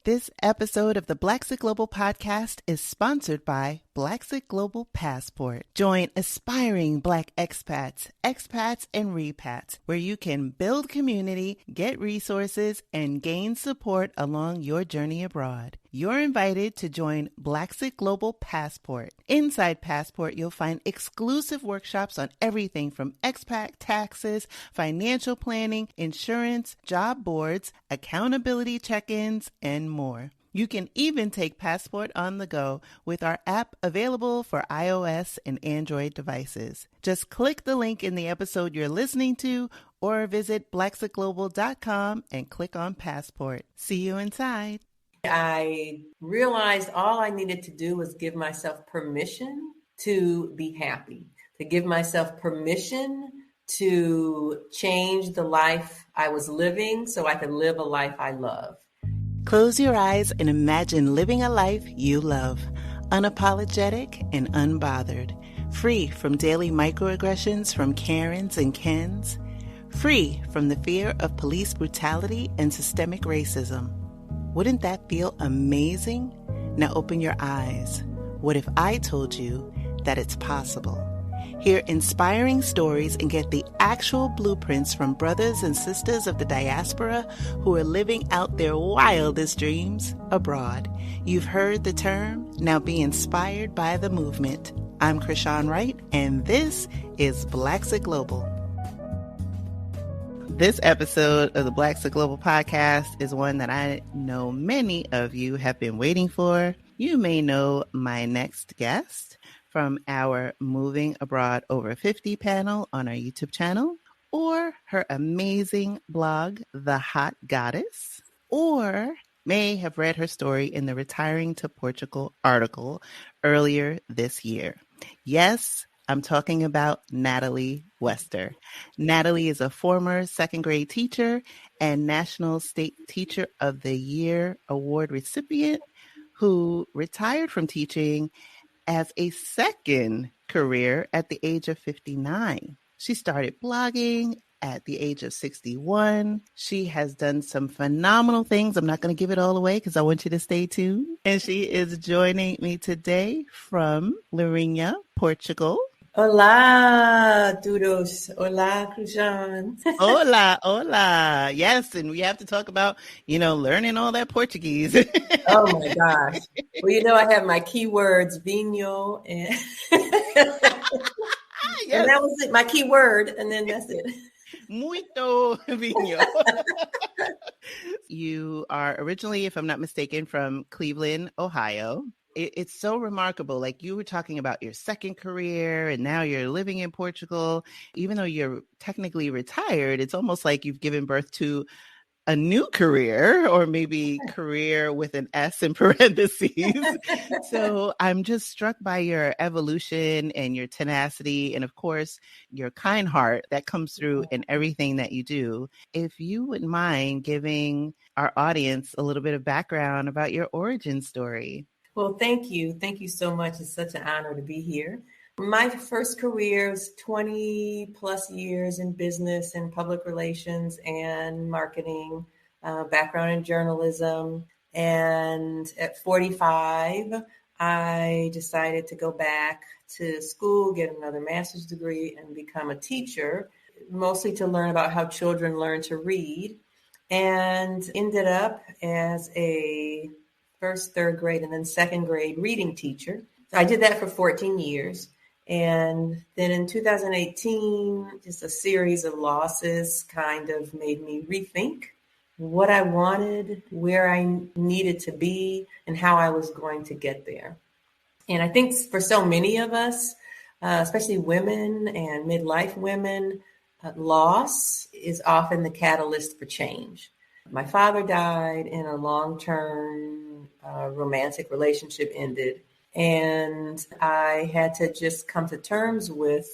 This episode of the Blaxit Global podcast is sponsored by Blaxit Global Passport. Join aspiring Black expats, and repats, where you can build community, get resources, and gain support along your journey abroad. You're invited to join Blaxit Global Passport. Inside Passport, you'll find exclusive workshops on everything from expat taxes, financial planning, insurance, job boards, accountability check-ins, and more. You can even take Passport on the go with our app available for iOS and Android devices. Just click the link in the episode you're listening to or visit blaxitglobal.com and click on Passport. See you inside. I realized all I needed to do was give myself permission to be happy, to give myself permission to change the life I was living so I could live a life I love. Close your eyes and imagine living a life you love, unapologetic and unbothered, free from daily microaggressions from Karens and Kens, free from the fear of police brutality and systemic racism. Wouldn't that feel amazing? Now open your eyes. What if I told you that it's possible? Hear inspiring stories and get the actual blueprints from brothers and sisters of the diaspora who are living out their wildest dreams abroad. You've heard the term. Now be inspired by the movement. I'm Krishan Wright, and this is Blaxit Global. This episode of the Blaxit Global podcast is one that I know many of you have been waiting for. You may know my next guest from our Moving Abroad Over 50 panel on our YouTube channel, or her amazing blog, The Hot Goddess, or may have read her story in the Retiring to Portugal article earlier this year. Yes, I'm talking about Natalie Wester. Natalie is a former second grade teacher and National State Teacher of the Year award recipient who retired from teaching as a second career at the age of 59. She started blogging at the age of 61. She has done some phenomenal things. I'm not going to give it all away because I want you to stay tuned. And she is joining me today from Lourinhã, Portugal. Hola, todos. Hola, Krishan. Hola, hola. Yes, and we have to talk about, learning all that Portuguese. Oh my gosh. Well, I have my keywords, vinho, and, Yes. And that was it, my keyword, and then that's it. Muito vinho. You are originally, if I'm not mistaken, from Cleveland, Ohio. It's so remarkable. Like you were talking about your second career and now you're living in Portugal. Even though you're technically retired, it's almost like you've given birth to a new career, or maybe career with an S in parentheses. So I'm just struck by your evolution and your tenacity and, of course, your kind heart that comes through in everything that you do. If you wouldn't mind giving our audience a little bit of background about your origin story. Well, thank you. Thank you so much. It's such an honor to be here. My first career was 20 plus years in business and public relations and marketing, background in journalism. And at 45, I decided to go back to school, get another master's degree, and become a teacher, mostly to learn about how children learn to read, and ended up as a first, third grade, and then second grade reading teacher. So I did that for 14 years. And then in 2018, just a series of losses kind of made me rethink what I wanted, where I needed to be, and how I was going to get there. And I think for so many of us, especially women and midlife women, loss is often the catalyst for change. My father died, and a long-term romantic relationship ended. And I had to just come to terms with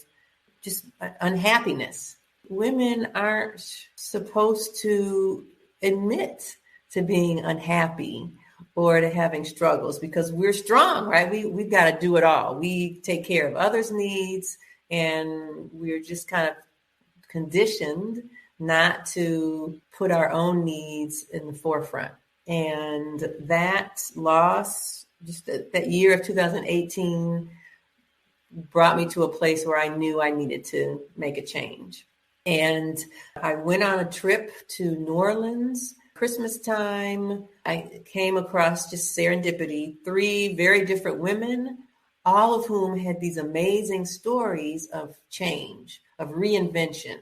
just unhappiness. Women aren't supposed to admit to being unhappy or to having struggles because we're strong, right? We've got to do it all. We take care of others' needs, and we're just kind of conditioned not to put our own needs in the forefront. And that loss, just that year of 2018, brought me to a place where I knew I needed to make a change. And I went on a trip to New Orleans, Christmas time. I came across, just serendipity, 3 very different women, all of whom had these amazing stories of change, of reinvention.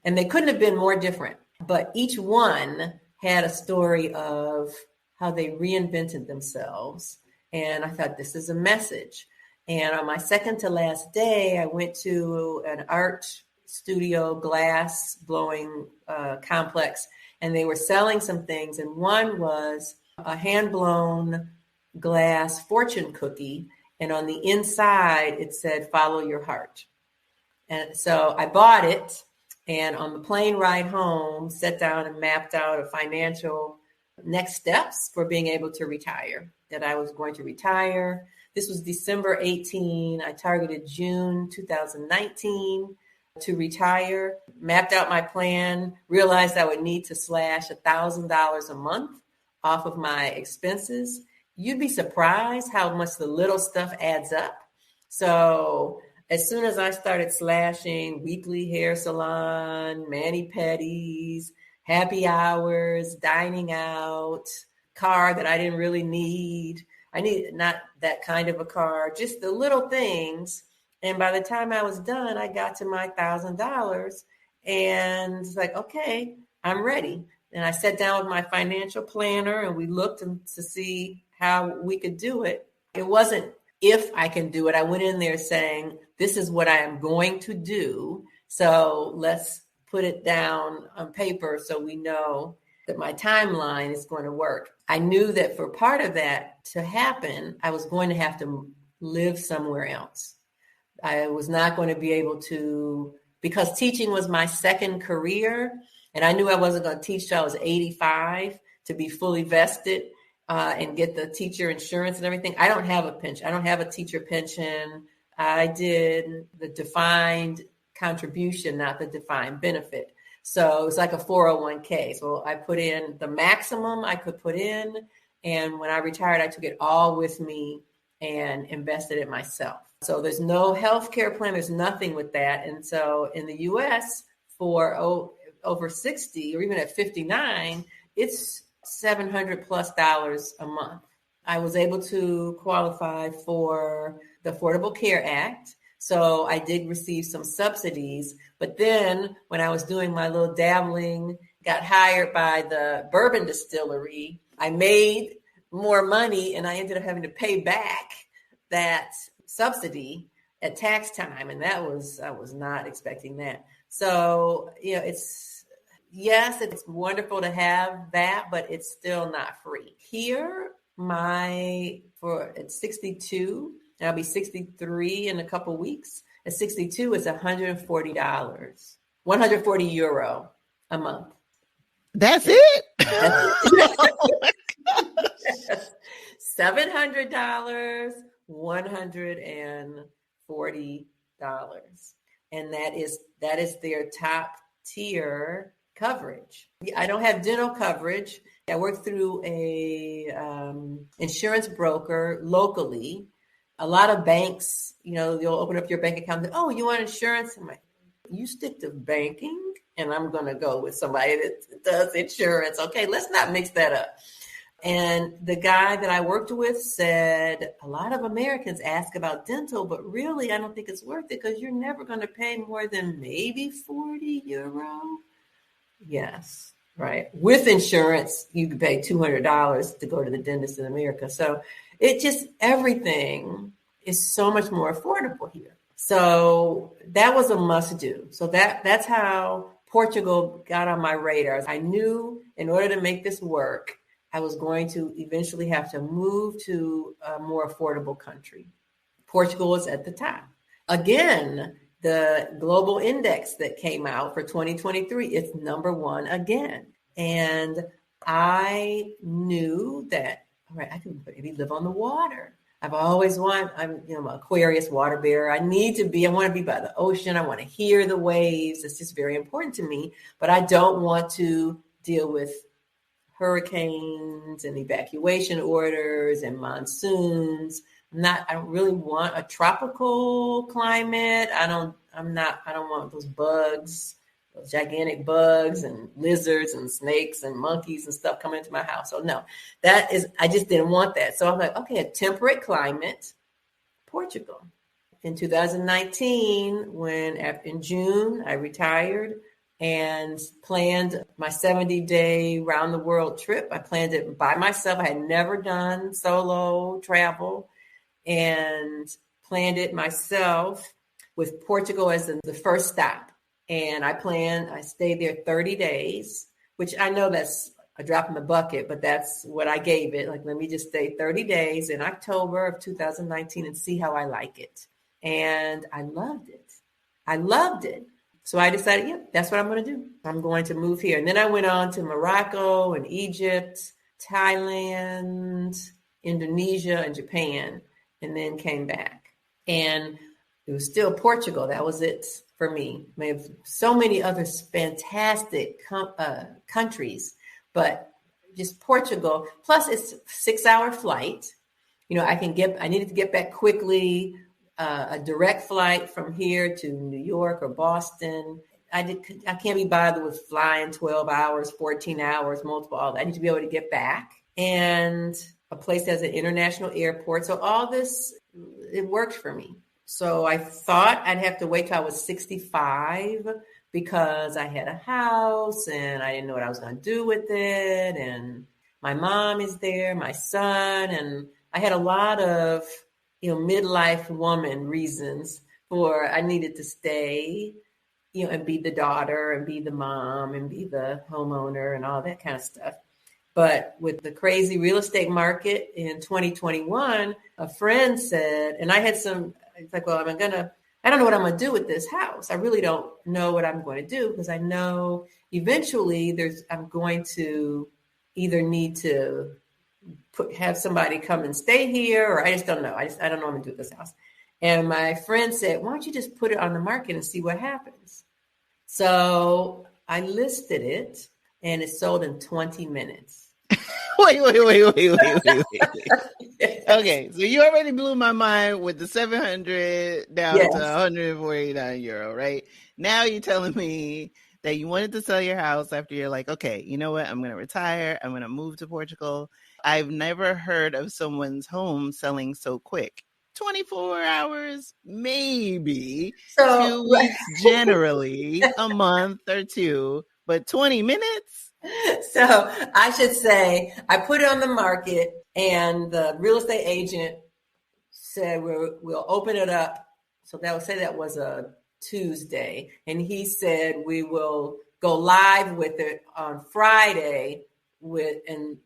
And they couldn't have been more different, but each one had a story of how they reinvented themselves. And I thought, this is a message. And on my second to last day, I went to an art studio glass blowing complex, and they were selling some things. And one was a hand blown glass fortune cookie. And on the inside, it said, follow your heart. And so I bought it. And on the plane ride home, sat down and mapped out a financial next steps for being able to retire, that I was going to retire. This was December 18. I targeted June 2019 to retire, mapped out my plan, realized I would need to slash $1,000 a month off of my expenses. You'd be surprised how much the little stuff adds up. So as soon as I started slashing weekly hair salon, mani-pedis, happy hours, dining out, car that I didn't really need. I needed not that kind of a car, just the little things. And by the time I was done, I got to my $1,000 and it's like, okay, I'm ready. And I sat down with my financial planner and we looked to see how we could do it. It wasn't if I can do it. I went in there saying, this is what I am going to do. So let's put it down on paper so we know that my timeline is going to work. I knew that for part of that to happen, I was going to have to live somewhere else. I was not going to be able to, because teaching was my second career, and I knew I wasn't going to teach till I was 85 to be fully vested and get the teacher insurance and everything. I don't have a pension. I don't have a teacher pension. I did the defined contribution, not the defined benefit. So it's like a 401k. So I put in the maximum I could put in. And when I retired, I took it all with me and invested it myself. So there's no healthcare plan. There's nothing with that. And so in the US for over 60 or even at 59, it's $700+ a month. I was able to qualify for the Affordable Care Act. So I did receive some subsidies, but then when I was doing my little dabbling, got hired by the bourbon distillery, I made more money and I ended up having to pay back that subsidy at tax time. And I was not expecting that. So, it's wonderful to have that, but it's still not free. Here, at 62, and I'll be 63 in a couple of weeks. At 62, it's $140, 140 euro a month. That's it? Yes. $700, $140. And that is their top tier coverage. I don't have dental coverage. I work through a insurance broker locally. A lot of banks, you'll open up your bank account and, oh, you want insurance? I'm like, you stick to banking and I'm going to go with somebody that does insurance. Okay, let's not mix that up. And the guy that I worked with said, a lot of Americans ask about dental, but really, I don't think it's worth it because you're never going to pay more than maybe 40 euro. Yes, right. With insurance, you could pay $200 to go to the dentist in America. So everything is so much more affordable here. So that was a must do. So that's how Portugal got on my radar. I knew in order to make this work, I was going to eventually have to move to a more affordable country. Portugal was at the top. Again, the global index that came out for 2023, it's number 1 again. And I knew that, all right, I can maybe live on the water. I've always wanted, I'm an Aquarius water bearer. I want to be by the ocean. I want to hear the waves. It's just very important to me, but I don't want to deal with hurricanes and evacuation orders and monsoons. I don't really want a tropical climate. I don't want those bugs, those gigantic bugs and lizards and snakes and monkeys and stuff coming into my house. So no, I just didn't want that. So I'm like, okay, a temperate climate, Portugal. In 2019, in June, I retired and planned my 70-day round the world trip. I planned it by myself. I had never done solo travel and planned it myself with Portugal as the first stop. And I stayed there 30 days, which I know that's a drop in the bucket, but that's what I gave it. Like, let me just stay 30 days in October of 2019 and see how I like it. And I loved it. I loved it. So I decided, yep, that's what I'm going to do. I'm going to move here. And then I went on to Morocco and Egypt, Thailand, Indonesia, and Japan, and then came back. And it was still Portugal. That was it for me. I have so many other fantastic countries, but just Portugal. Plus, it's a 6-hour flight. I needed to get back quickly. A direct flight from here to New York or Boston. I can't be bothered with flying 12 hours, 14 hours, multiple. All that. I need to be able to get back, and a place that has an international airport. So all this, it worked for me. So I thought I'd have to wait till I was 65 because I had a house and I didn't know what I was going to do with it. And my mom is there, my son, and I had a lot of midlife woman reasons for I needed to stay, and be the daughter and be the mom and be the homeowner and all that kind of stuff. But with the crazy real estate market in 2021, a friend said, and I had it's like, well, I don't know what I'm going to do with this house. I really don't know what I'm going to do because I know eventually I'm going to either need to have somebody come and stay here, or I just don't know. I don't know what I'm gonna do with this house. And my friend said, why don't you just put it on the market and see what happens? So I listed it and it sold in 20 minutes. Wait. Yes. Okay, so you already blew my mind with the 700 down to 149 euro, right? Now you're telling me that you wanted to sell your house after you're like, okay, you know what? I'm going to retire. I'm going to move to Portugal. I've never heard of someone's home selling so quick. 24 hours, maybe. So, 2 weeks, generally, a month or two, but 20 minutes? So I should say I put it on the market and the real estate agent said, we'll open it up. So that was a Tuesday. And he said, we will go live with it on Friday and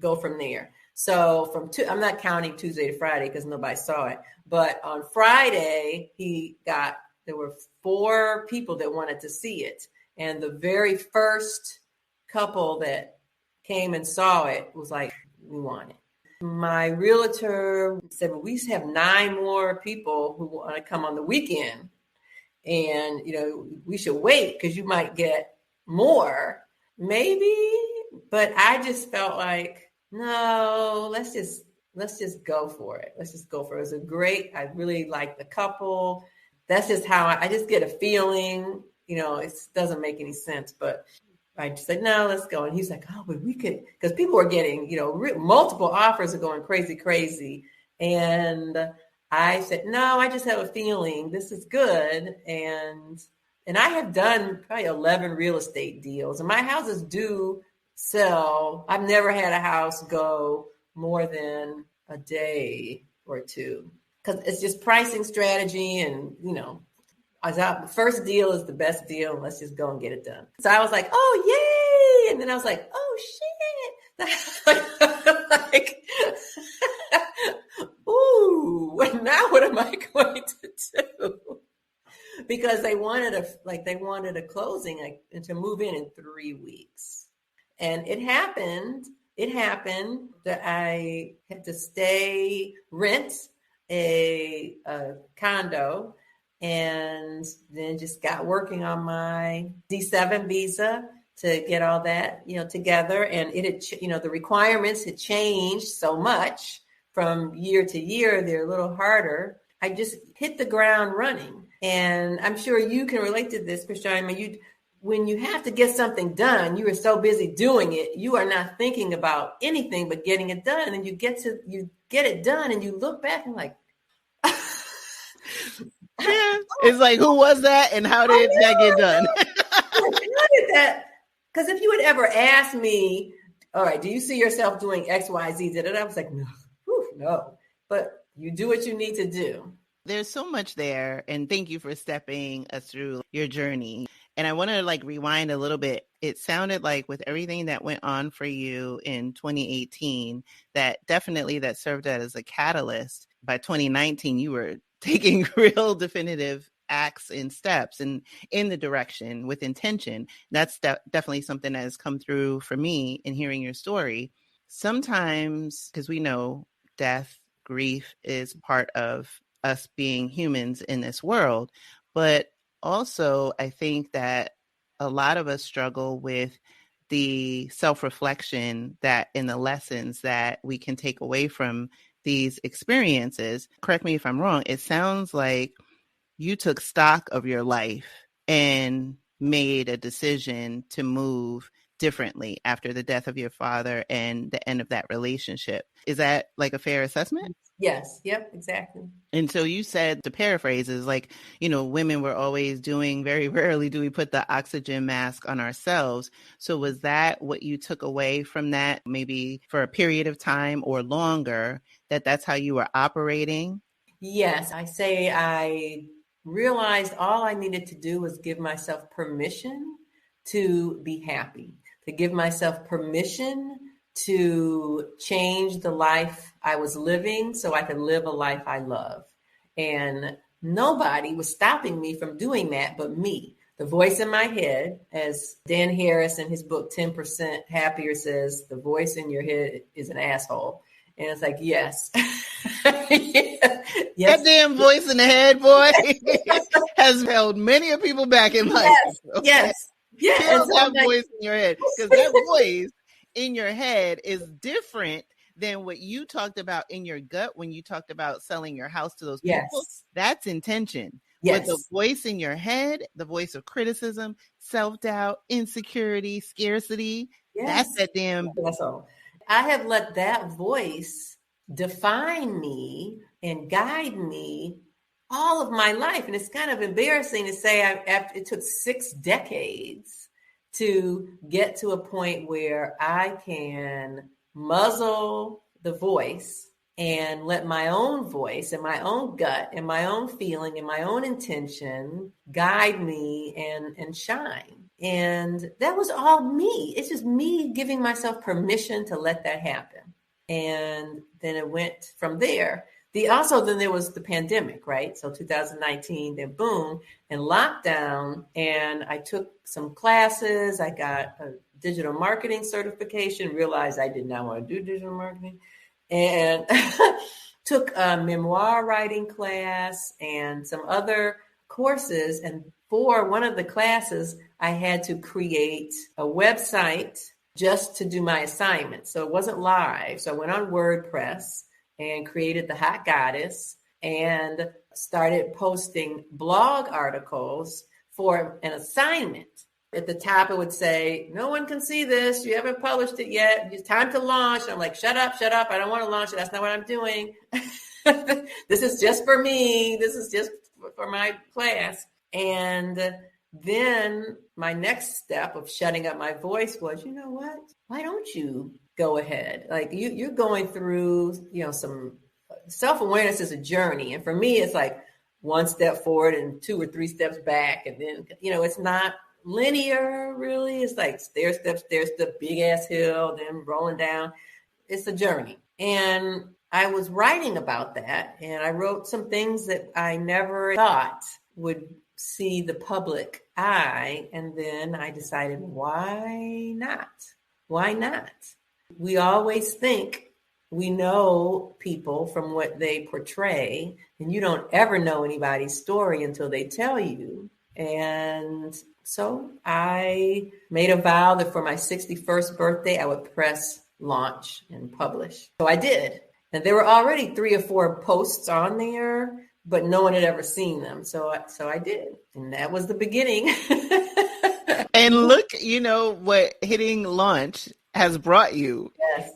go from there. So I'm not counting Tuesday to Friday because nobody saw it. But on Friday, there were 4 people that wanted to see it. And the very first couple that came and saw it was like, we want it. My realtor said, well, we have 9 more people who want to come on the weekend. And, we should wait because you might get more, maybe. But I just felt like, no, let's just go for it. Let's just go for it. It was I really like the couple. That's just how I just get a feeling, it doesn't make any sense, but I just said, no, let's go. And he's like, oh, but we could, because people are getting, multiple offers are going crazy. And I said, no, I just have a feeling this is good. And I have done probably 11 real estate deals, and my houses do sell. I've never had a house go more than a day or two because it's just pricing strategy. And, the first deal is the best deal. Let's just go and get it done. So I was like, oh, yay. And then I was like, oh, shit. Like, ooh, now what am I going to do? Because they wanted a closing and to move in 3 weeks. And it happened that I had to rent a condo, and then just got working on my D7 visa to get all that, together. And it had, the requirements had changed so much from year to year. They're a little harder. I just hit the ground running. And I'm sure you can relate to this, Christiane. When you have to get something done, you are so busy doing it, you are not thinking about anything but getting it done. And you get it done and you look back and like, yeah, it's like, who was that and how did that get done? How did that? Because if you had ever asked me, all right, do you see yourself doing X, Y, Z? I was like, no. But you do what you need to do. There's so much there. And thank you for stepping us through your journey. And I want to rewind a little bit. It sounded like with everything that went on for you in 2018, that definitely that served as a catalyst. By 2019, you were taking real definitive acts and steps and in the direction with intention. That's definitely something that has come through for me in hearing your story. Sometimes, because we know death, grief is part of us being humans in this world, but also I think that a lot of us struggle with the self-reflection that in the lessons that we can take away from these experiences. Correct me if I'm wrong. It sounds like you took stock of your life and made a decision to move differently after the death of your father and the end of that relationship. Is that a fair assessment? Yes. Yep, exactly. And so you said, to paraphrase, is women were always doing, very rarely do we put the oxygen mask on ourselves. So was that what you took away from that, maybe for a period of time or longer, that's how you were operating? Yes. I realized all I needed to do was give myself permission to be happy, to give myself permission to change the life I was living so I could live a life I love. And nobody was stopping me from doing that but me. The voice in my head, as Dan Harris in his book 10% Happier says, the voice in your head is an asshole. And it's like, yes. Yes. That damn voice in the head, boy, has held many of people back in life. Yes. Okay? Yes. Kill that voice in your head, because that voice in your head is different than what you talked about in your gut when you talked about selling your house to those people. Yes. That's intention. Yes. But the voice in your head, the voice of criticism, self-doubt, insecurity, scarcity, that's that damn. That's all. I have let that voice define me and guide me all of my life. And it's kind of embarrassing to say it took 6 decades to get to a point where I can muzzle the voice and let my own voice and my own gut and my own feeling and my own intention guide me and shine. And that was all me. It's just me giving myself permission to let that happen. And then it went from there. Then there was the pandemic, right? So 2019, then boom, and lockdown. And I took some classes. I got a digital marketing certification, realized I did not want to do digital marketing, and took a memoir writing class and some other courses. And for one of the classes, I had to create a website just to do my assignment. So it wasn't live. So I went on WordPress and created the Hot Goddess and started posting blog articles for an assignment. At the top, it would say, no one can see this. You haven't published it yet. It's time to launch. And I'm like, shut up. I don't want to launch it. That's not what I'm doing. This is just for me. This is just for my class. And then my next step of shutting up my voice was, you know what? Why don't you go ahead? Like you're going through, some self-awareness is a journey. And for me, it's like 1 step forward and 2 or 3 steps back. And then, it's not linear really. It's like stair step, big ass hill, then rolling down. It's a journey. And I was writing about that. And I wrote some things that I never thought would see the public eye. And then I decided, why not? Why not? We always think we know people from what they portray, and you don't ever know anybody's story until they tell you. And so I made a vow that for my 61st birthday, I would press launch and publish. So I did. And there were already 3 or 4 posts on there, but no one had ever seen them. So I did. And that was the beginning. And look, what hitting launch has brought you. Yes.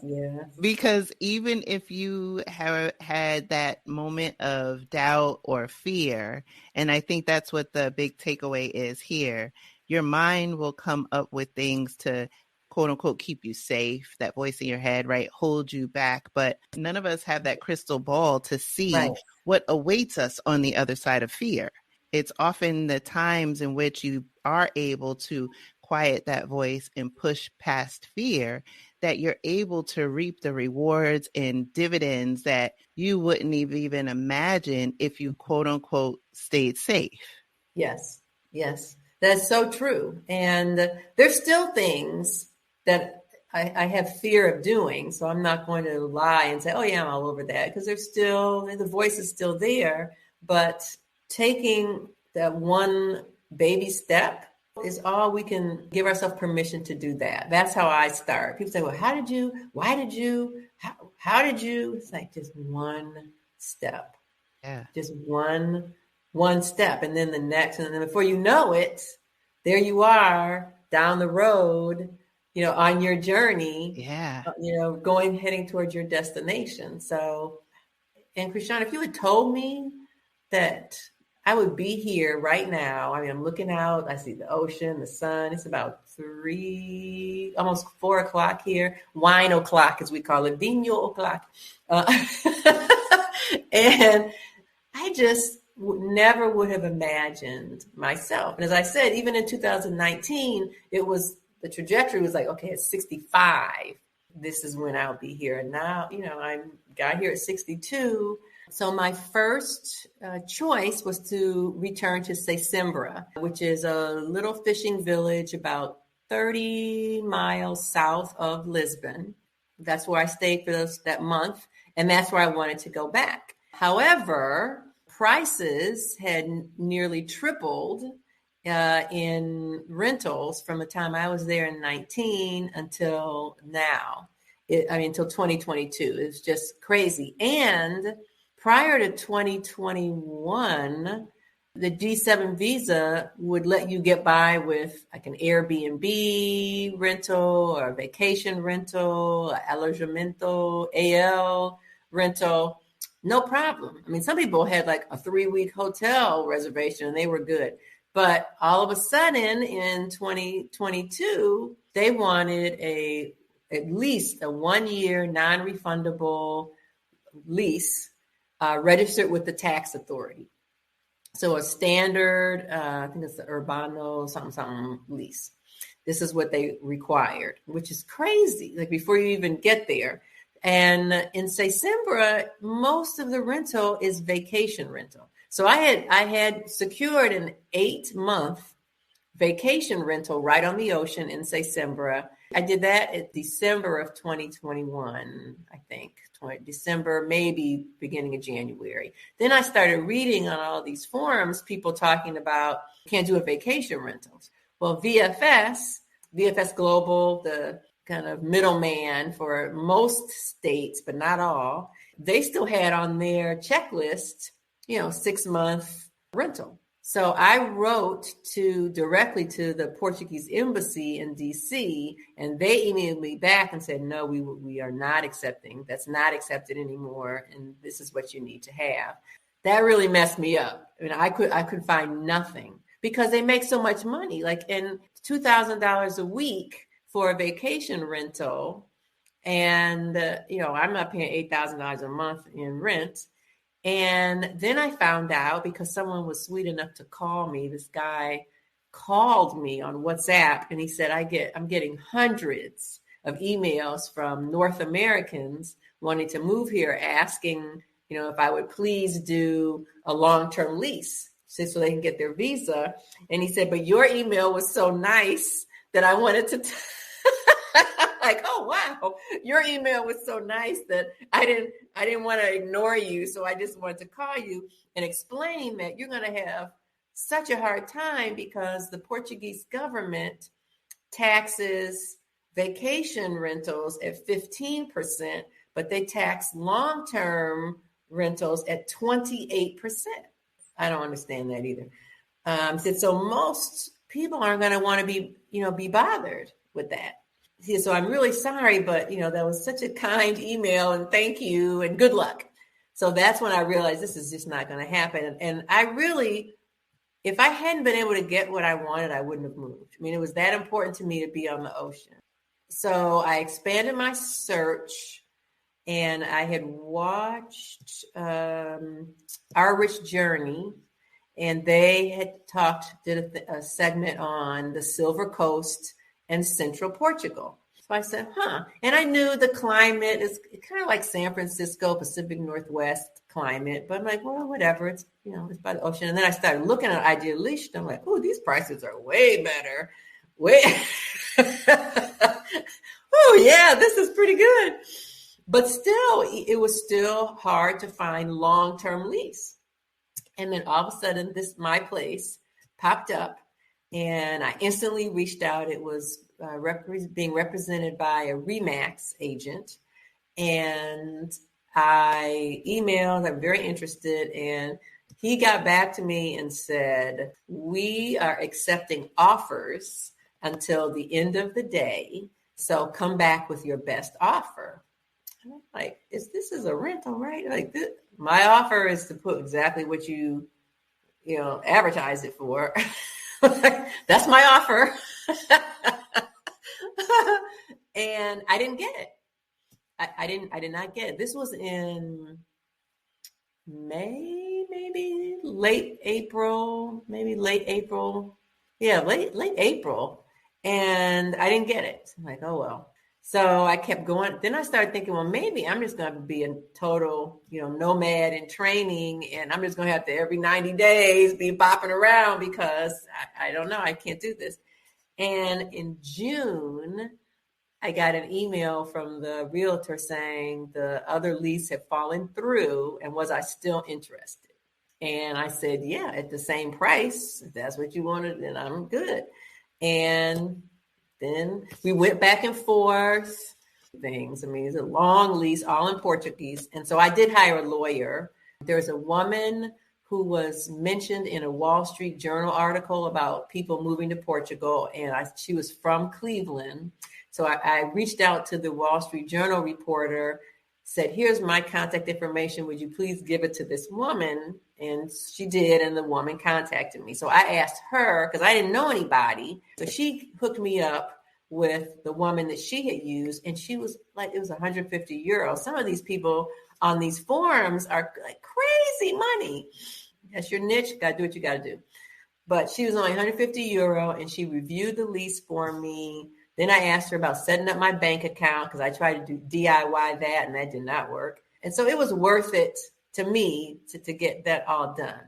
Because even if you have had that moment of doubt or fear, and I think that's what the big takeaway is here, your mind will come up with things to quote unquote keep you safe, that voice in your head, right, hold you back. But none of us have that crystal ball to see what awaits us on the other side of fear. It's often the times in which you are able to quiet that voice and push past fear that you're able to reap the rewards and dividends that you wouldn't even imagine if you quote unquote stayed safe. Yes. That's so true. And there's still things that I have fear of doing. So I'm not going to lie and say, oh yeah, I'm all over that, because the voice is still there. But taking that one baby step is all we can give ourselves permission to do that. That's how I start. People say, well, how did you? Why did you? How did you? It's like just one step. Yeah. Just one step. And then the next. And then before you know it, there you are down the road, on your journey. Yeah. Heading towards your destination. So, and Krishan, if you had told me that I would be here right now. I mean, I'm looking out. I see the ocean, the sun. It's about 3, almost 4 o'clock here. Wine o'clock, as we call it, vino o'clock. And I just never would have imagined myself. And as I said, even in 2019, the trajectory was like, okay, at 65, this is when I'll be here. And now, I got here at 62. So my first choice was to return to Sesimbra, which is a little fishing village about 30 miles south of Lisbon. That's where I stayed for that month, and that's where I wanted to go back. However, prices had nearly tripled in rentals from the time I was there in 19 until now. Until 2022. It's just crazy. And prior to 2021, the G7 visa would let you get by with like an Airbnb rental or a vacation rental, alojamento, AL rental, no problem. I mean, some people had like a 3-week hotel reservation and they were good. But all of a sudden in 2022, they wanted at least a 1-year non-refundable lease registered with the tax authority. So a standard, I think it's the Urbano something lease. This is what they required, which is crazy. Like before you even get there. And in Sesimbra, most of the rental is vacation rental. So I had secured an 8-month vacation rental right on the ocean in Sesimbra. I did that in December of 2021, I think. December, maybe beginning of January. Then I started reading on all these forums, people talking about can't do a vacation rentals. Well, VFS Global, the kind of middleman for most states, but not all, they still had on their checklist, 6-month rental. So I wrote directly to the Portuguese embassy in DC, and they emailed me back and said, no, we are not accepting. That's not accepted anymore. And this is what you need to have. That really messed me up. I mean, I could find nothing because they make so much money, like in $2,000 a week for a vacation rental. And, I'm not paying $8,000 a month in rent. And then I found out because someone was sweet enough to call me. This guy called me on WhatsApp and he said, I'm getting hundreds of emails from North Americans wanting to move here, asking, if I would please do a long-term lease so they can get their visa. And he said, but your email was so nice that I wanted to like, oh, wow, your email was so nice that I didn't want to ignore you. So I just wanted to call you and explain that you're going to have such a hard time because the Portuguese government taxes vacation rentals at 15%, but they tax long-term rentals at 28%. I don't understand that either. So most people aren't going to want to be bothered with that. So I'm really sorry, but that was such a kind email, and thank you and good luck. So that's when I realized this is just not going to happen. And I really, if I hadn't been able to get what I wanted, I wouldn't have moved. I mean, it was that important to me to be on the ocean. So I expanded my search, and I had watched Our Rich Journey, and they had did a segment on the Silver Coast and Central Portugal. So I said, and I knew the climate is kind of like San Francisco, Pacific Northwest climate, but I'm like, well, whatever, it's by the ocean. And then I started looking at Idealista. I'm like, oh, these prices are way better. Oh yeah, this is pretty good. But still, it was still hard to find long-term lease. And then all of a sudden, my place popped up, and I instantly reached out. It was being represented by a Remax agent, and I emailed. I'm very interested, and he got back to me and said, "We are accepting offers until the end of the day, so come back with your best offer." And I'm like, this is a rental, right? Like my offer is to put exactly what you advertise it for. That's my offer. And I didn't get it. I did not get it. This was in May, maybe late April. Yeah, late April. And I didn't get it. I'm like, oh, well. So I kept going. Then I started thinking, well, maybe I'm just going to be a total, nomad in training. And I'm just going to have to every 90 days be bopping around because I don't know. I can't do this. And in June, I got an email from the realtor saying the other lease had fallen through, and was I still interested? And I said, yeah, at the same price. If that's what you wanted, then I'm good. And then we went back and forth things. I mean, it's a long lease, all in Portuguese. And so I did hire a lawyer. There's a woman who was mentioned in a Wall Street Journal article about people moving to Portugal. And she was from Cleveland. So I reached out to the Wall Street Journal reporter, said, here's my contact information. Would you please give it to this woman? And she did, and the woman contacted me. So I asked her, because I didn't know anybody. So she hooked me up with the woman that she had used, and she was like, it was 150 euros. Some of these people on these forums are like crazy money. That's your niche. Got to do what you got to do. But she was only 150 euro, and she reviewed the lease for me. Then I asked her about setting up my bank account because I tried to do DIY that, and that did not work. And so it was worth it to me to get that all done.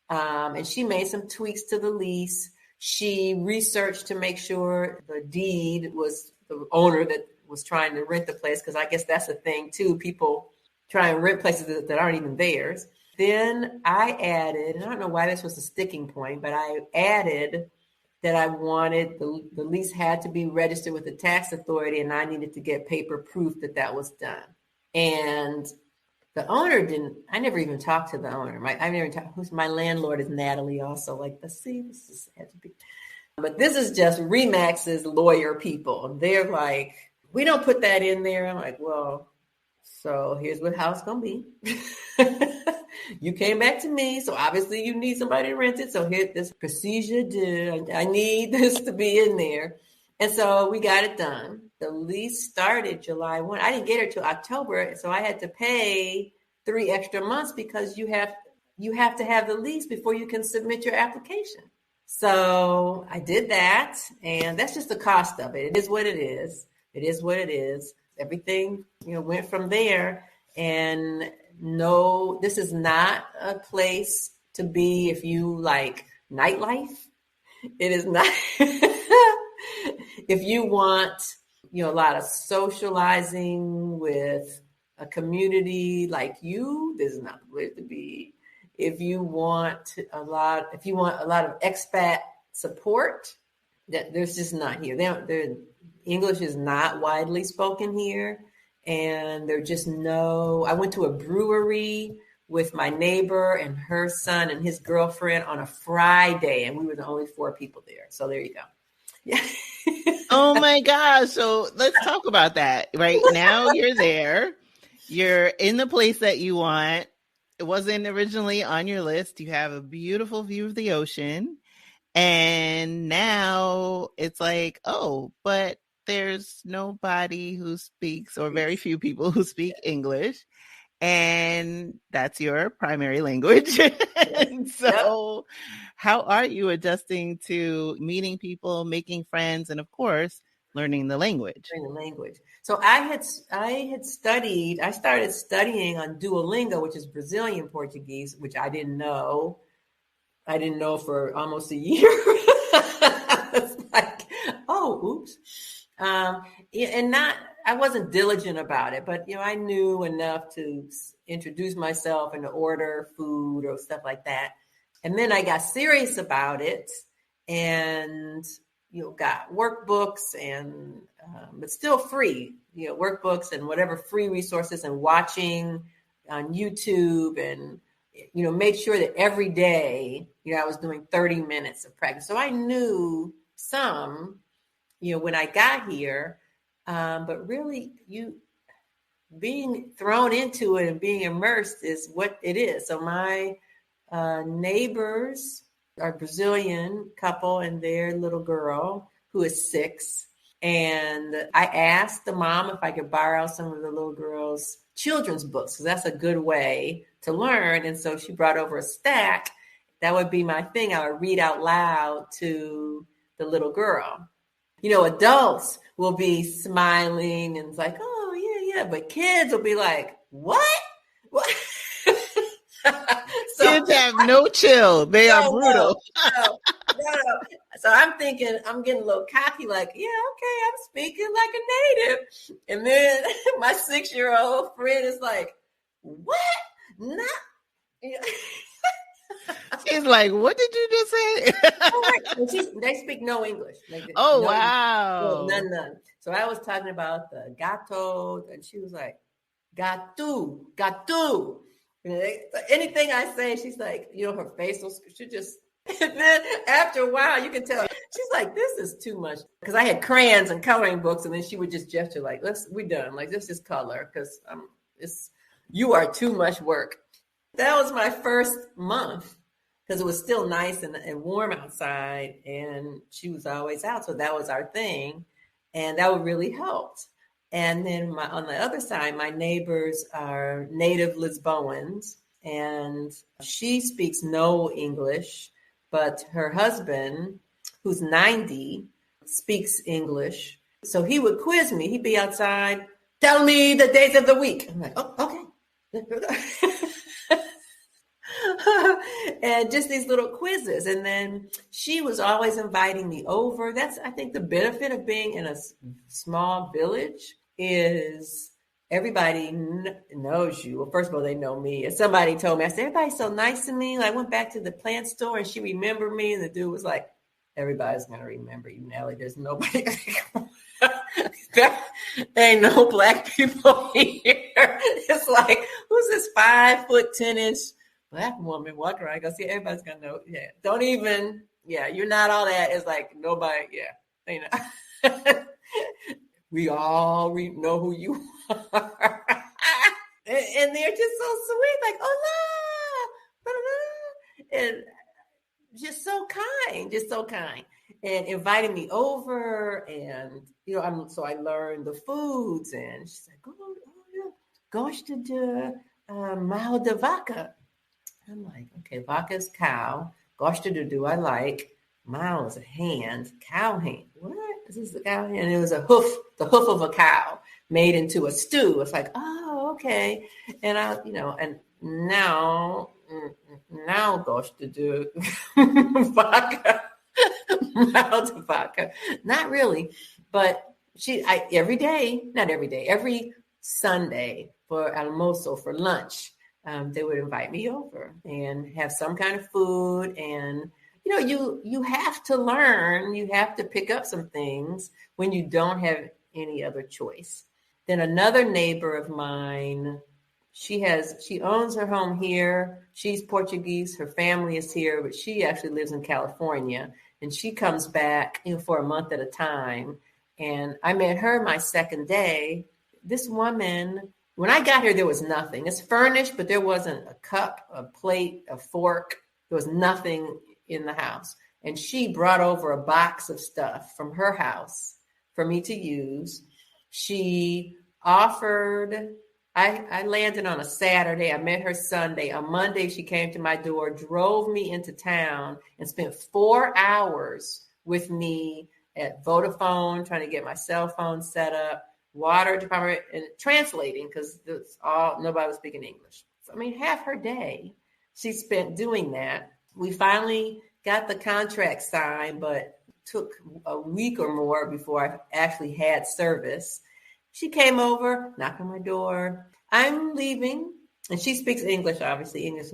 And she made some tweaks to the lease. She researched to make sure the deed was the owner that was trying to rent the place, because I guess that's a thing too. People try and rent places that aren't even theirs. Then I added, and I don't know why this was a sticking point, but I added that I wanted the lease had to be registered with the tax authority, and I needed to get paper proof that was done. And the owner didn't. I never even talked to the owner. My landlord is Natalie. Also, like, let's see, this is, had to be. But this is just Remax's lawyer people. They're like, we don't put that in there. I'm like, well, so here's how it's gonna be. You came back to me, so obviously you need somebody to rent it. So here, this procedure did. I need this to be in there. And so we got it done. The lease started July 1. I didn't get her till October, so I had to pay 3 extra months because you have to have the lease before you can submit your application. So I did that, and that's just the cost of it. It is what it is. It is what it is. Everything, went from there. And no, this is not a place to be if you like nightlife. It is not. If you want, a lot of socializing with a community like you, this is not the place to be. if you want a lot of expat support, that there's just not here. English is not widely spoken here. And there just I went to a brewery with my neighbor and her son and his girlfriend on a Friday, and we were the only 4 people there. So there you go. Yeah. Oh my gosh. So let's talk about that. Right now you're there. You're in the place that you want. It wasn't originally on your list. You have a beautiful view of the ocean. And now it's like, oh, but there's nobody who speaks, or very few people who speak English. And that's your primary language. And so how are you adjusting to meeting people, making friends, and of course, learning the language? So I started studying on Duolingo, which is Brazilian Portuguese, which I didn't know for almost a year. It's like, oh, oops. I wasn't diligent about it, but I knew enough to introduce myself and to order food or stuff like that. And then I got serious about it, and got workbooks and but still free, workbooks and whatever free resources, and watching on YouTube, and made sure that every day I was doing 30 minutes of practice. So I knew some when I got here. But really, being thrown into it and being immersed is what it is. So my neighbors are a Brazilian couple and their little girl who is 6. And I asked the mom if I could borrow some of the little girl's children's books, because that's a good way to learn. And so she brought over a stack. That would be my thing. I would read out loud to the little girl. Adults will be smiling and it's like, oh, yeah. But kids will be like, what? Kids have no chill. They are brutal. No. So I'm thinking, I'm getting a little cocky, like, yeah, okay, I'm speaking like a native. And then my 6-year-old friend is like, what? Not. She's like, what did you just say? They speak no English. Wow. None. So I was talking about the gato, and she was like, gato. Anything I say, she's like, her face will, and then after a while, you can tell, she's like, this is too much. Because I had crayons and coloring books, and then she would just gesture like, we're done. Like, let's just color, because you are too much work. That was my first month, because it was still nice and warm outside, and she was always out. So that was our thing. And that really helped. And then on the other side, my neighbors are native Lisboans, and she speaks no English, but her husband, who's 90, speaks English. So he would quiz me. He'd be outside, tell me the days of the week. I'm like, oh, okay. And just these little quizzes. And then she was always inviting me over. That's, I think, the benefit of being in a small village is everybody knows you. Well, first of all, they know me. And somebody told me, I said, everybody's so nice to me. I went back to the plant store and she remembered me. And the dude was like, everybody's going to remember you, Nellie. There's nobody. There ain't no Black people here. It's like, who's this 5'10" Black woman walking around? I go, see, everybody's going to know. Yeah. Don't even, you're not all that. It's like nobody, we all know who you are. And they're just so sweet, like, hola, and just so kind, and inviting me over. And, so I learned the foods, and she's like, oh yeah, gosto de mal de vaca. I'm like, okay, vaca is cow. Gosto de do I like. Mal is a hand, cow hand. What? This is the cow hand. And it was the hoof of a cow made into a stew. It's like, oh, okay. And and now gosto de vaca. Mal de vaca. Not really, but every Sunday for almuerzo, for lunch, they would invite me over and have some kind of food. And, you have to learn, you have to pick up some things when you don't have any other choice. Then another neighbor of mine, she owns her home here. She's Portuguese. Her family is here, but she actually lives in California, and she comes back, for a month at a time. And I met her my second day. This woman, when I got here, there was nothing. It's furnished, but there wasn't a cup, a plate, a fork. There was nothing in the house. And she brought over a box of stuff from her house for me to use. She offered, I landed on a Saturday. I met her Sunday. On Monday, she came to my door, drove me into town, and spent 4 hours with me at Vodafone, trying to get my cell phone set up, water department, and translating, because nobody was speaking English. So, half her day she spent doing that. We finally got the contract signed, but took a week or more before I actually had service. She came over, knocked on my door. I'm leaving, and she speaks English, obviously English.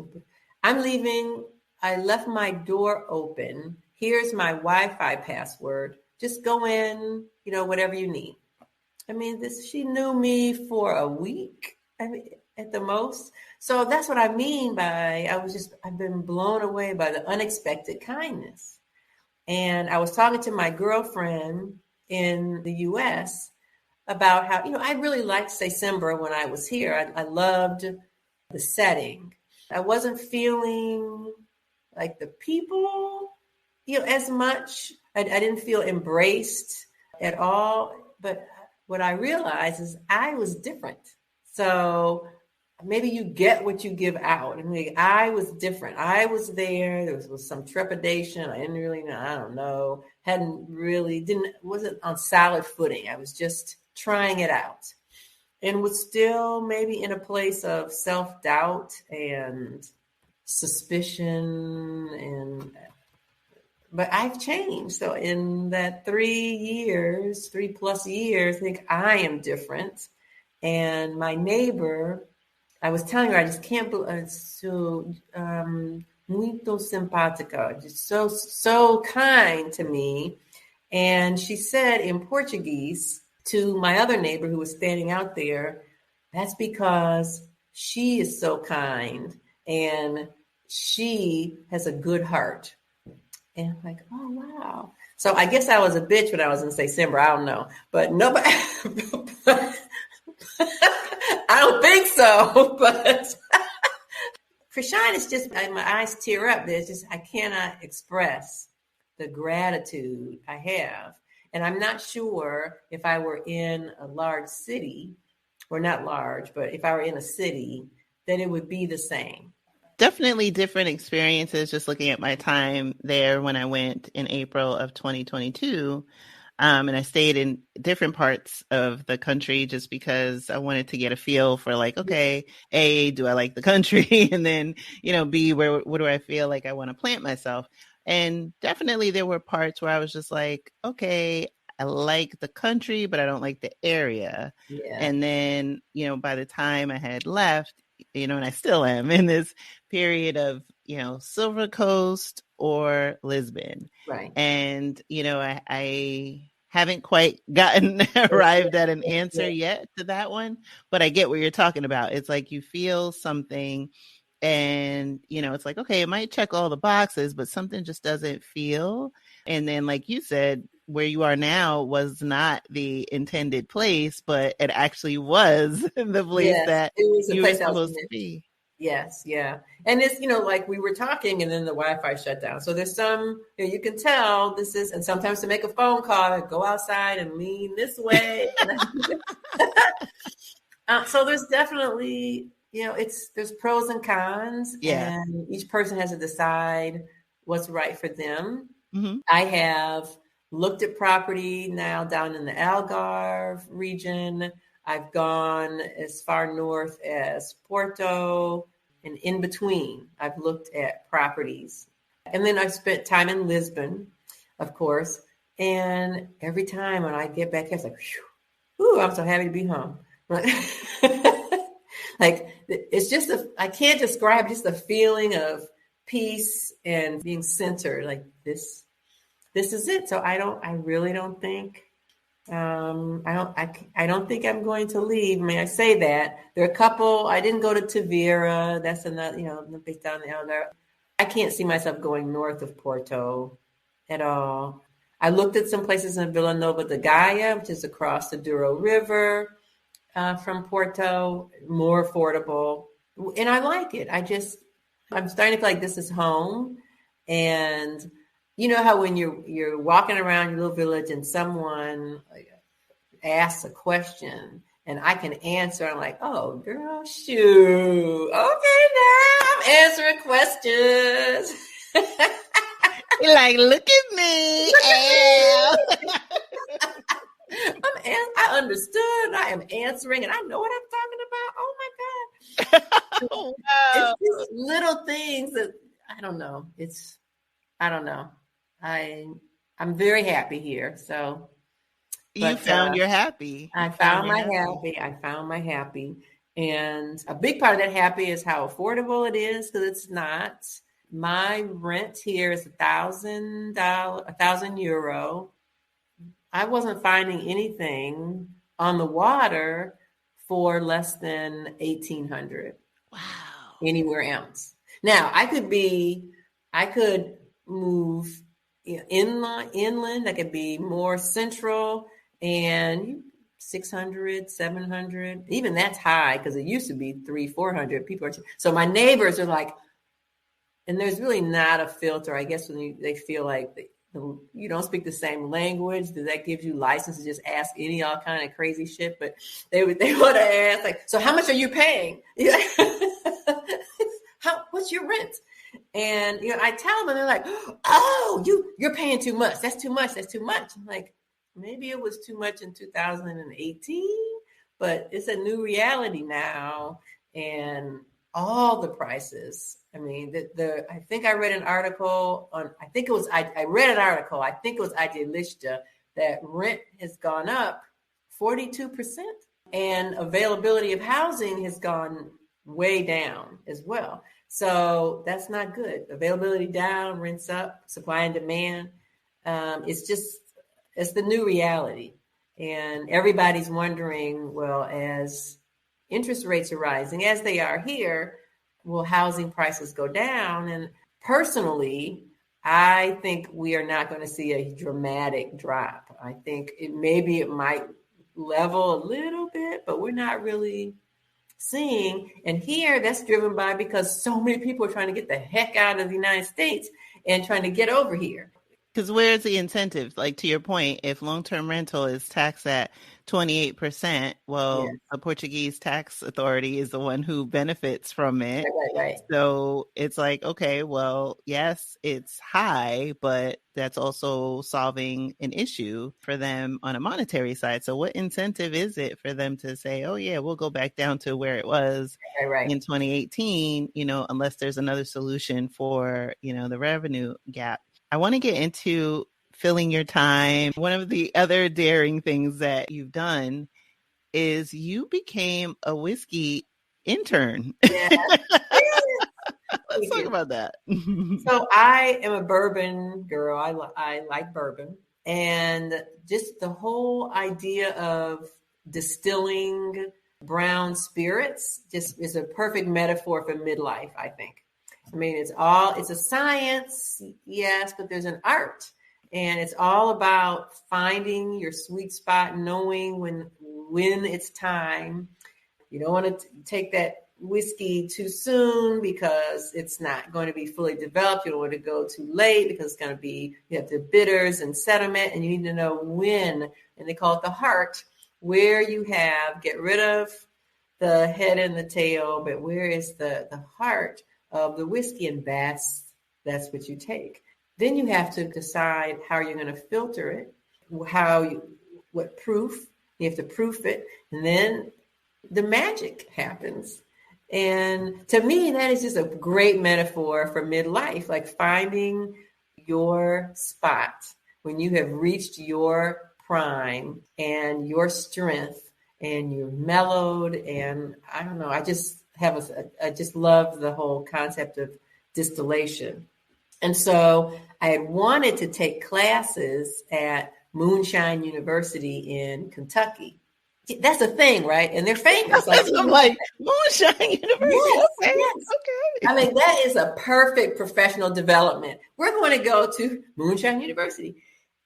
I'm leaving. I left my door open. Here's my Wi-Fi password. Just go in, whatever you need. She knew me for a week, at the most. So that's what I mean by, I've been blown away by the unexpected kindness. And I was talking to my girlfriend in the US about how, I really liked December when I was here. I loved the setting. I wasn't feeling like the people, as much. I didn't feel embraced at all. But what I realized is I was different. So maybe you get what you give out. I was different. I was there. There was some trepidation. I didn't really know. I don't know. Wasn't on solid footing. I was just trying it out, and was still maybe in a place of self-doubt and suspicion. But I've changed. So in that 3+ years, I think I am different. And my neighbor, I was telling her, I just can't believe, so muito simpática, just so kind to me. And she said in Portuguese to my other neighbor who was standing out there, that's because she is so kind and she has a good heart. And I'm like, oh, wow. So I guess I was a bitch when I was in December. I don't know. But nobody, I don't think so. But Krishan is just, my eyes tear up. I cannot express the gratitude I have. And I'm not sure if I were in a large city, or not large, but if I were in a city, that it would be the same. Definitely different experiences. Just looking at my time there when I went in April of 2022. And I stayed in different parts of the country just because I wanted to get a feel for okay, A, do I like the country? And then, B, what do I feel like I want to plant myself? And definitely there were parts where I was just like, okay, I like the country, but I don't like the area. Yeah. And then, by the time I had left, and I still am in this period of, Silver Coast or Lisbon. Right. And, I haven't quite arrived at an answer yet to that one, but I get what you're talking about. It's like you feel something and, it's like, okay, it might check all the boxes, but something just doesn't feel. And then, like you said, where you are now was not the intended place, but it actually was the place that you were supposed to be. Yes. Yeah. And it's, like we were talking and then the Wi-Fi shut down. So there's some, you can tell this is, and sometimes to make a phone call, I go outside and lean this way. So there's definitely, there's pros and cons, and each person has to decide what's right for them. Mm-hmm. I have looked at property now down in the Algarve region. I've gone as far north as Porto, and in between, I've looked at properties. And then I've spent time in Lisbon, of course. And every time when I get back here, it's like, whew, I'm so happy to be home. Like it's just I can't describe just the feeling of peace and being centered. Like this is it. So I really don't think, I don't think I'm going to leave. I mean, I say that there are a couple, I didn't go to Tavira. That's another, based down there. I can't see myself going north of Porto at all. I looked at some places in Villanova de Gaia, which is across the Douro River from Porto, more affordable. And I like it. I'm starting to feel like this is home. And you know how when you're walking around your little village and someone asks a question and I can answer, I'm like, oh, girl, shoot. Okay, now I'm answering questions. You're like, look at me. I understood. I am answering, and I know what I'm talking about. Oh my God! Wow. It's just little things that I don't know. I'm very happy here. So you found your happy. I found my happy, and a big part of that happy is how affordable it is, because it's not. My rent here is €1,000. I wasn't finding anything on the water for less than 1,800. Wow. Anywhere else. Now I could move inland. I could be more central, and 600, 700. Even that's high, because it used to be 300, 400 people. So my neighbors are like, and there's really not a filter, I guess, when they feel like you don't speak the same language, that gives you license to just ask all kind of crazy shit. But they want to ask, like, so how much are you paying? What's your rent? And I tell them, and they're like, oh, you're paying too much. That's too much. I'm like, maybe it was too much in 2018, but it's a new reality now, and all the prices. I mean, I think I read an article on, I think it was Idealista, that rent has gone up 42%, and availability of housing has gone way down as well. So that's not good. Availability down, rents up, supply and demand. It's the new reality. And everybody's wondering, well, as interest rates are rising, as they are here, will housing prices go down? And personally, I think we are not going to see a dramatic drop. I think it might level a little bit, but we're not really seeing. And here, that's driven by, because so many people are trying to get the heck out of the United States and trying to get over here. Because where's the incentive? Like, to your point, if long-term rental is taxed at 28%, well, Yes. the Portuguese tax authority is the one who benefits from it. Right. So it's like, okay, well, yes, it's high, but that's also solving an issue for them on a monetary side. So what incentive is it for them to say, oh yeah, we'll go back down to where it was in 2018, unless there's another solution for, the revenue gap. I want to get into filling your time. One of the other daring things that you've done is you became a whiskey intern. Yeah. Let's talk about that. So I am a bourbon girl. I like bourbon. And just the whole idea of distilling brown spirits just is a perfect metaphor for midlife, I think. I mean, it's a science, yes, but there's an art, and it's all about finding your sweet spot, knowing when it's time. You don't want to take that whiskey too soon, because it's not going to be fully developed. You don't want to go too late, because you have the bitters and sediment, and you need to know when, and they call it the heart, where you get rid of the head and the tail, but where is the heart of the whiskey, and that's what you take. Then you have to decide how you're going to filter it, what proof, you have to proof it, and then the magic happens. And to me, that is just a great metaphor for midlife, like finding your spot when you have reached your prime and your strength, and you're mellowed. And I don't know, I just love the whole concept of distillation. And so I had wanted to take classes at Moonshine University in Kentucky. That's a thing, right? And they're famous. Like, I'm like, Moonshine University. yes, Okay. yes. Okay. I mean, that is a perfect professional development. We're going to go to Moonshine University.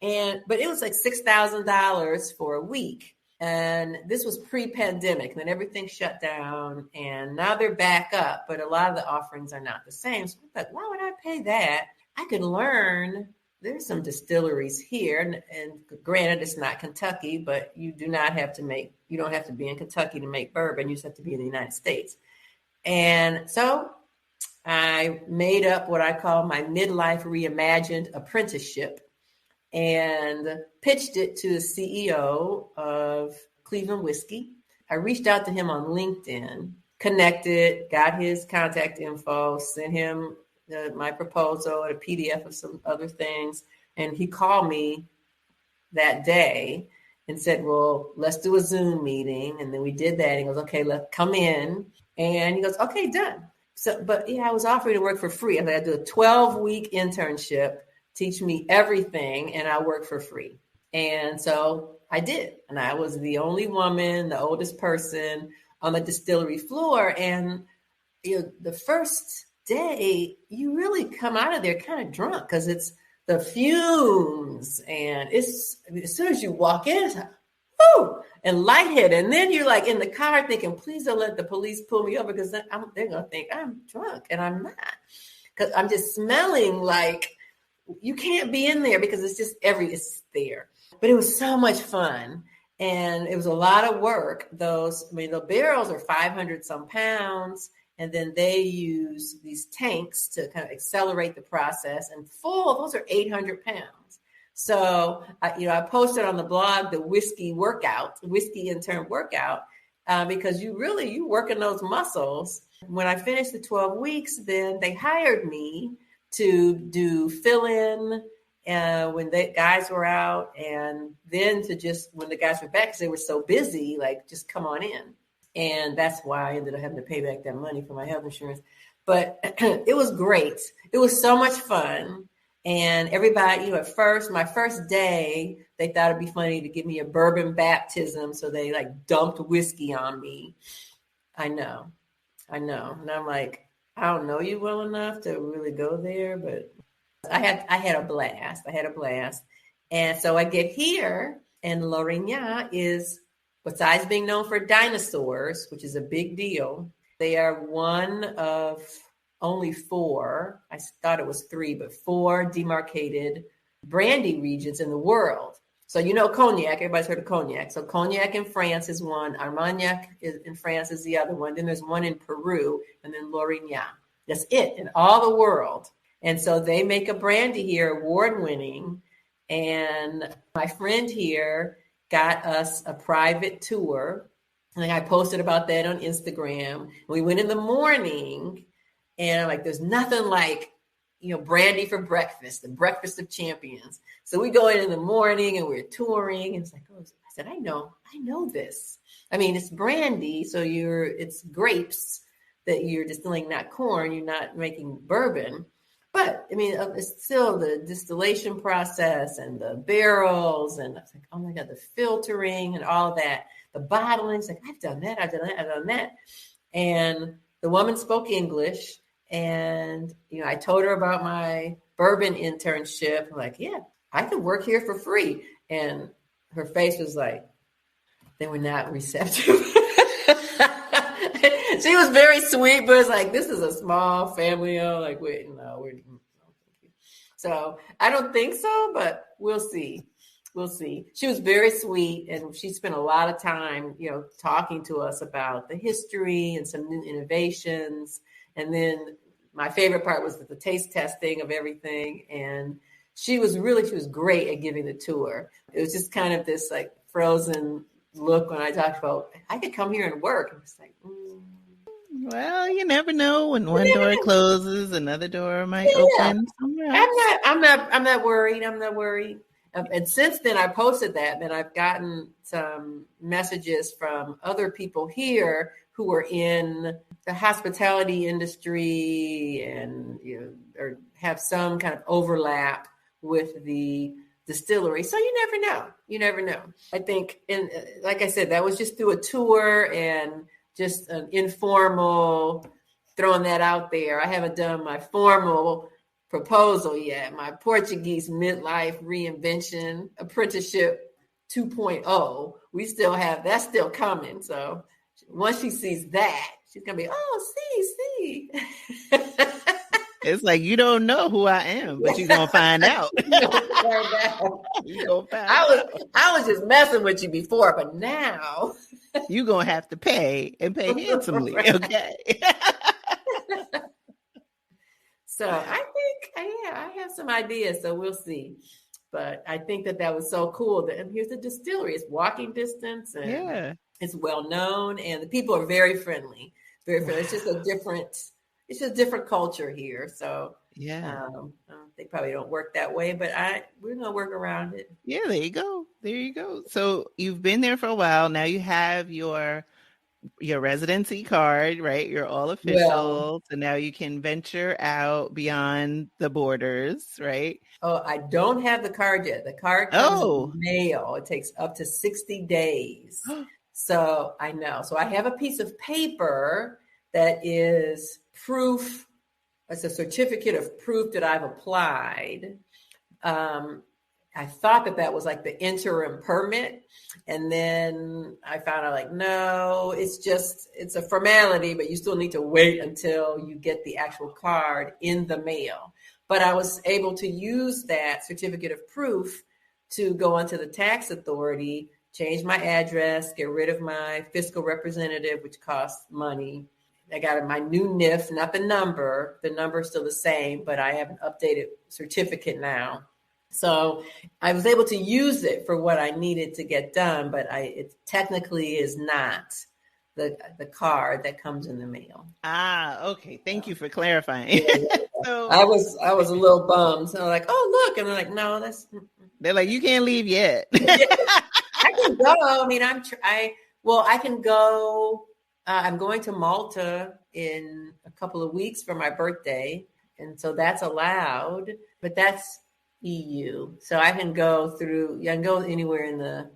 But it was like $6,000 for a week. And this was pre-pandemic. And then everything shut down. And now they're back up. But a lot of the offerings are not the same. So I thought, why would I pay that? I could learn. There's some distilleries here. And granted, it's not Kentucky, but you don't have to be in Kentucky to make bourbon. You just have to be in the United States. And so I made up what I call my midlife reimagined apprenticeship and pitched it to the CEO of Cleveland Whiskey. I reached out to him on LinkedIn, connected, got his contact info, sent him my proposal, a PDF of some other things. And he called me that day and said, well, let's do a Zoom meeting. And then we did that. And he goes, okay, let's come in. And he goes, okay, done. So, but yeah, I was offering to work for free. I had to do a 12-week internship, teach me everything, and I work for free. And so I did. And I was the only woman, the oldest person on the distillery floor. And the first day, you really come out of there kind of drunk because it's the fumes. And as soon as you walk in, it's like, whoo, and lightheaded. And then you're like in the car thinking, please don't let the police pull me over because they're going to think I'm drunk. And I'm not, because I'm just smelling like you can't be in there because it's just it's there. But it was so much fun. And it was a lot of work. The barrels are 500 some pounds. And then they use these tanks to kind of accelerate the process. And those are 800 pounds. So, I posted on the blog the whiskey intern workout, because you work in those muscles. When I finished the 12 weeks, then they hired me to do fill-in when the guys were out, and then when the guys were back, because they were so busy, like, just come on in. And that's why I ended up having to pay back that money for my health insurance. But it was great. It was so much fun. And everybody, at first, my first day, they thought it'd be funny to give me a bourbon baptism. So they dumped whiskey on me. I know. And I'm like, I don't know you well enough to really go there, but I had a blast. And so I get here, and Lourinhã is, besides being known for dinosaurs, which is a big deal, they are one of only 4, I thought it was 3, but 4 demarcated brandy regions in the world. So cognac, everybody's heard of cognac. So cognac in France is one, Armagnac in France is the other one. Then there's one in Peru, and then Lourinhã. That's it in all the world. And so they make a brandy here, award-winning. And my friend here got us a private tour. And I posted about that on Instagram. We went in the morning, and I'm like, there's nothing like, brandy for breakfast, the breakfast of champions. So we go in the morning, and we're touring. And it's like, I said, I know this. I mean, it's brandy, so it's grapes that you're distilling, not corn. You're not making bourbon. But I mean, it's still the distillation process and the barrels. And I was like, oh my God, the filtering and all that, the bottling. It's like, I've done that. And the woman spoke English. And, I told her about my bourbon internship. I'm like, yeah, I could work here for free. And her face was like, they were not receptive. She was very sweet, but it's like, this is a small family. Like, wait, no, thank you. So I don't think so, but we'll see. She was very sweet, and she spent a lot of time, talking to us about the history and some new innovations. And then my favorite part was the taste testing of everything. And she was great at giving the tour. It was just kind of this frozen look when I talked about, I could come here and work. And it's like, Well, you never know. When one door closes, another door might open somewhere else. I'm not worried. And since then, I posted that, and I've gotten some messages from other people here who were in the hospitality industry and, or have some kind of overlap with the distillery. So you never know. I think, like I said, that was just through a tour and just an informal throwing that out there. I haven't done my formal proposal yet, my Portuguese midlife reinvention apprenticeship 2.0. We still have, that's still coming. So once she sees that, she's going to be, oh, see. It's like, you don't know who I am, but you're going to find out. You're going to find out. I was just messing with you before, but now. You're going to have to pay and pay handsomely. Right. Okay. So I think, I have some ideas, so we'll see. But I think that was so cool. And here's the distillery. It's walking distance and it's well known and the people are very friendly. Very friendly. It's just a different culture here. So they probably don't work that way, but we're going to work around it. Yeah, there you go. So you've been there for a while. Now you have your residency card, right? You're all official. So now you can venture out beyond the borders, right? Oh, I don't have the card yet. The card comes in the mail. It takes up to 60 days. So I know. So I have a piece of paper that is proof. It's a certificate of proof that I've applied. I thought that was like the interim permit. And then I found out like, no, it's a formality, but you still need to wait until you get the actual card in the mail. But I was able to use that certificate of proof to go onto the tax authority, change my address, get rid of my fiscal representative, which costs money. I got my new NIF, not the number. The number is still the same, but I have an updated certificate now. So I was able to use it for what I needed to get done, but it technically is not the card that comes in the mail. Okay. Thank you for clarifying. So I was a little bummed. So I'm like, oh, look. And they're like, no, they're like, you can't leave yet. I can go. I mean, I can go. I'm going to Malta in a couple of weeks for my birthday. And so that's allowed, but that's EU. So I can go anywhere in the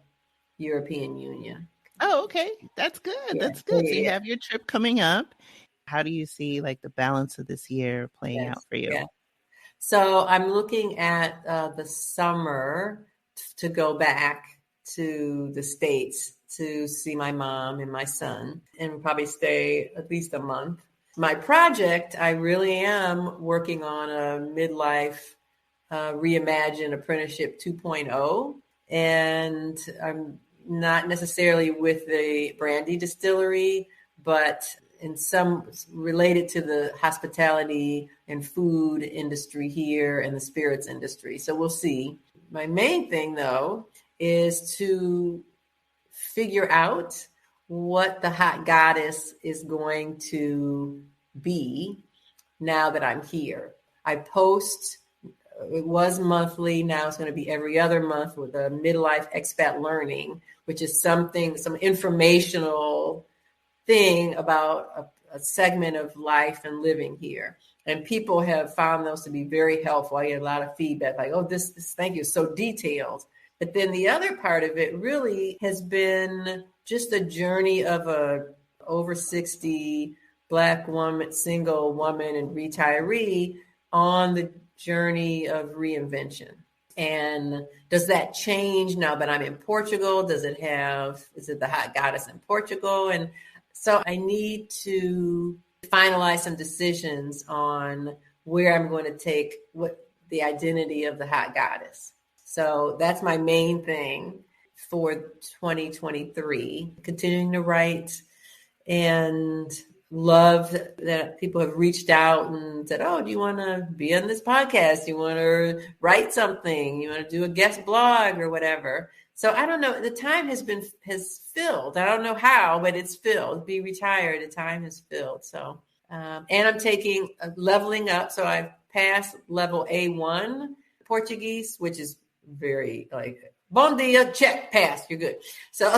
European Union. Oh, okay. That's good. Yeah. That's good. So you have your trip coming up. How do you see like the balance of this year playing out for you? Yeah. So I'm looking at the summer to go back to the States to see my mom and my son and probably stay at least a month. My project, I really am working on a midlife Reimagined apprenticeship 2.0. And I'm not necessarily with the Brandy distillery, but in some related to the hospitality and food industry here and the spirits industry. So we'll see. My main thing, though, is to figure out what the hot goddess is going to be now that I'm here. I post, it was monthly, now it's going to be every other month with a midlife expat learning, which is some informational thing about a segment of life and living here. And people have found those to be very helpful. I get a lot of feedback like, oh, this thank you, so detailed. But then the other part of it really has been just a journey of a over 60 Black woman, single woman and retiree on the journey of reinvention. And does that change now that I'm in Portugal? Is it the hot goddess in Portugal? And so I need to finalize some decisions on where I'm going to take the identity of the hot goddess. So that's my main thing for 2023, continuing to write, and love that people have reached out and said, oh, do you want to be on this podcast? Do you want to write something? You want to do a guest blog or whatever? So I don't know. The time has filled. I don't know how, but it's filled. Be retired. The time is filled. So, and I'm taking leveling up. So I've passed level A1 Portuguese, which is very like, bon dia, check, pass, you're good. So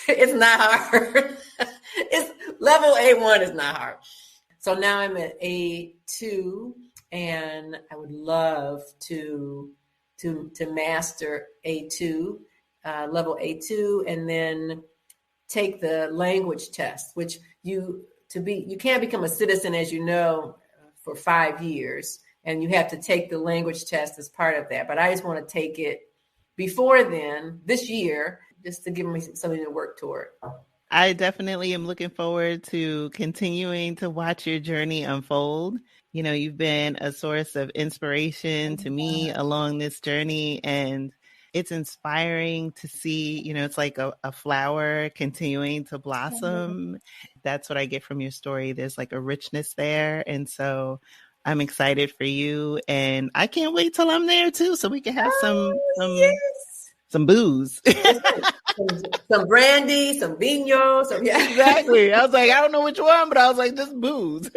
it's not hard. It's level A1 is not hard. So now I'm at A2, and I would love to master A2, level A2, and then take the language test, which you can't become a citizen, as you know, for 5 years, and you have to take the language test as part of that. But I just want to take it before then, this year, just to give me something to work toward. I definitely am looking forward to continuing to watch your journey unfold. You know, you've been a source of inspiration to me along this journey, and it's inspiring to see, you know, it's like a flower continuing to blossom. That's what I get from your story. There's like a richness there. And so I'm excited for you, and I can't wait till I'm there too, so we can have some booze. Some brandy, some vino, Exactly. I was like, I don't know which one, but I was like, just booze.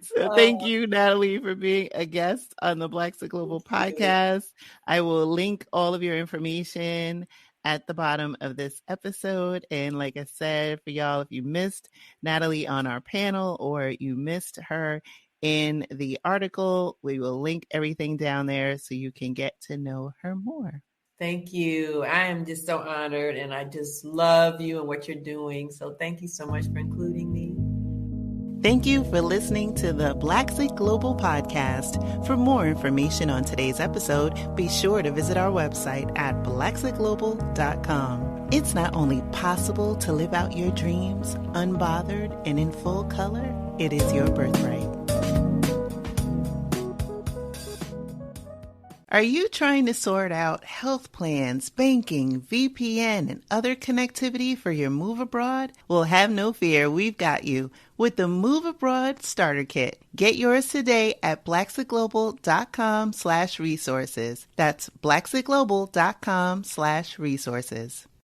So thank you, Natalie, for being a guest on the Blaxit Global podcast. I will link all of your information at the bottom of this episode. And like I said, for y'all, if you missed Natalie on our panel or you missed her in the article, we will link everything down there so you can get to know her more. Thank you. I am just so honored, and I just love you and what you're doing. So thank you so much for including me. Thank you for listening to the Blaxit Global podcast. For more information on today's episode, be sure to visit our website at blaxitglobal.com. It's not only possible to live out your dreams unbothered and in full color, it is your birthright. Are you trying to sort out health plans, banking, VPN, and other connectivity for your move abroad? Well, have no fear. We've got you with the Move Abroad Starter Kit. Get yours today at blaxitglobal.com/resources. That's blaxitglobal.com/resources.